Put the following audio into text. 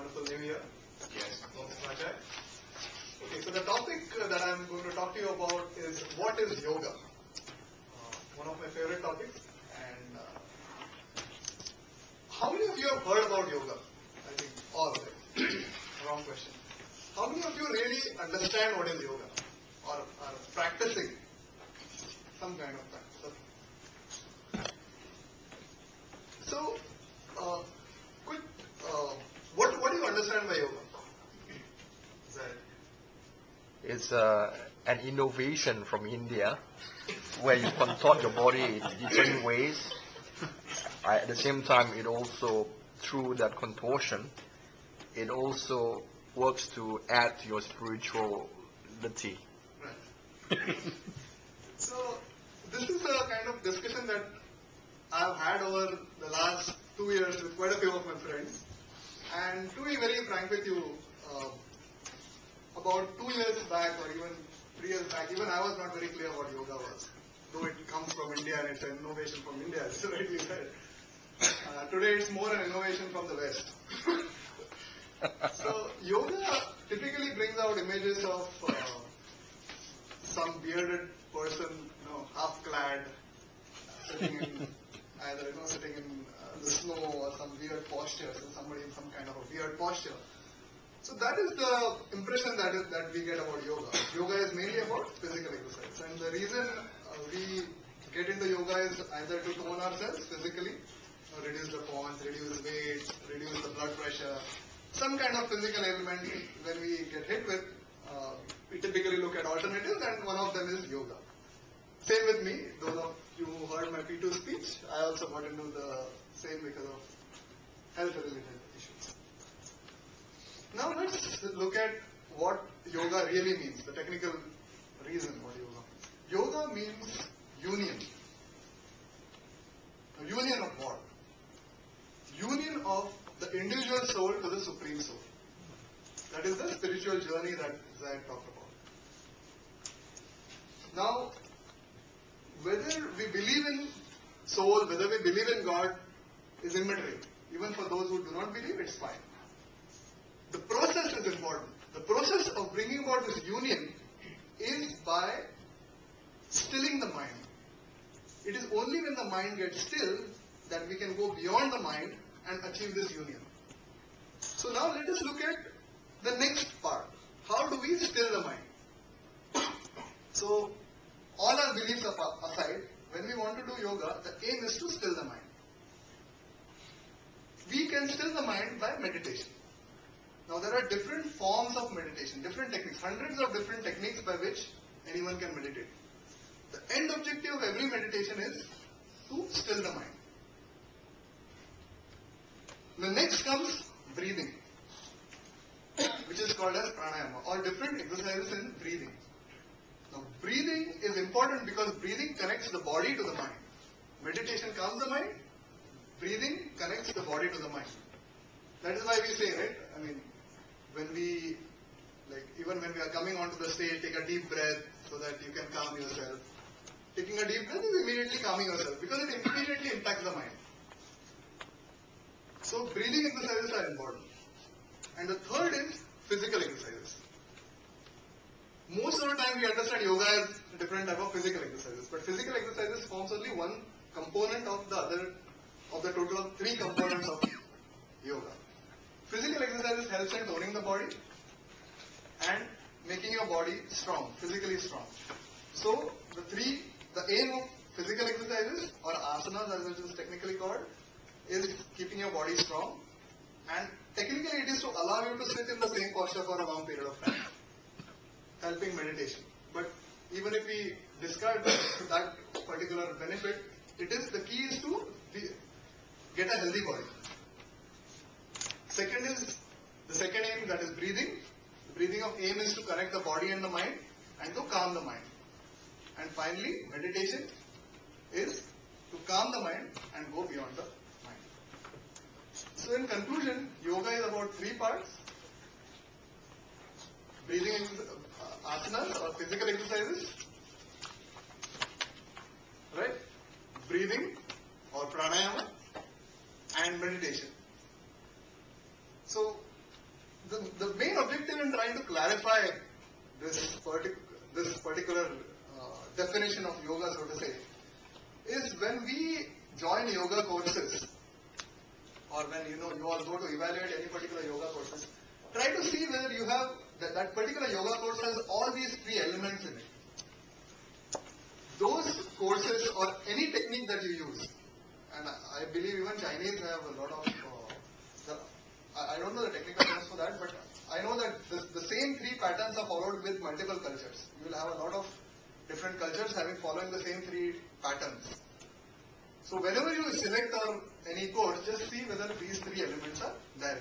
wonderful new year. Yes. Okay, so the topic that I'm going to talk to you about is what is yoga? One of my favorite topics. And how many of you have heard about yoga? I think all of it. Wrong question. How many of you really understand what is yoga? Or are practicing some kind of practice? So, quick, what do you understand by yoga? It's an innovation from India where you contort your body in different ways. At the same time, it also, through that contortion, it also works to add to your spirituality. Right. So, this is a kind of discussion that I've had over the last 2 years with quite a few of my friends. And to be very frank with you, about 2 years back or even 3 years back, even I was not very clear what yoga was. Though it comes from India and it's an innovation from India, as you rightly said. Today it's more an innovation from the West. So yoga typically brings out images of some bearded person, half clad, sitting in either sitting in the snow or some weird posture, so somebody in some kind of a weird posture. So that is the impression that we get about yoga. Yoga is mainly about physical exercise, and the reason we get into yoga is either to tone ourselves physically, reduce the pons, reduce weight, reduce the blood pressure, some kind of physical ailment. When we get hit with, we typically look at alternatives, and one of them is yoga. Same with me. Those of you who heard my P2 speech, I also got into the same because of health-related issues. Now let's look at what yoga really means, the technical reason what yoga means. Yoga means union. A union of what? Union of the individual soul to the supreme soul. That is the spiritual journey that Zayed talked about. Now, whether we believe in soul, whether we believe in God is immaterial. Even for those who do not believe, it's fine. The process is important. The process of bringing about this union is by stilling the mind. It is only when the mind gets still that we can go beyond the mind and achieve this union. So now let us look at the next part. How do we still the mind? So all our beliefs aside, when we want to do yoga, the aim is to still the mind. We can still the mind by meditation. Now there are different forms of meditation, different techniques, hundreds of different techniques by which anyone can meditate. The end objective of every meditation is to still the mind. The next comes breathing, which is called as pranayama, or different exercises in breathing. Now breathing is important because breathing connects the body to the mind. Meditation calms the mind, breathing connects the body to the mind. That is why we say, right, when we, even when we are coming onto the stage, take a deep breath so that you can calm yourself. Taking a deep breath is immediately calming yourself because it immediately impacts the mind. So breathing exercises are important. And the third is physical exercises. Most of the time we understand yoga as a different type of physical exercises, but physical exercises forms only one component of the total of 3 components of yoga. Physical exercises helps in toning the body and making your body strong, physically strong. So the aim of physical exercises, or asanas as it is technically called, is keeping your body strong, and technically it is to allow you to sit in the same posture for a long period of time, helping meditation. But even if we discard that particular benefit, the key is to get a healthy body. Second is the second aim, that is breathing. The breathing of aim is to connect the body and the mind and to calm the mind. And finally, meditation is to calm the mind and go beyond the mind. So in conclusion, yoga is about 3 parts. Breathing asanas or physical exercises, right? Breathing or pranayama, and meditation. So the main objective in trying to clarify this particular definition of yoga, so to say, is when we join yoga courses, or when you all go to evaluate any particular yoga courses, try to see whether you have that particular yoga course has all these three elements in it. Those courses or any technique that you use, and I believe even Chinese have a lot of, I don't know the technical terms for that, but I know that the same three patterns are followed with multiple cultures. You will have a lot of different cultures following the same three patterns. So whenever you select any course, just see whether these three elements are there.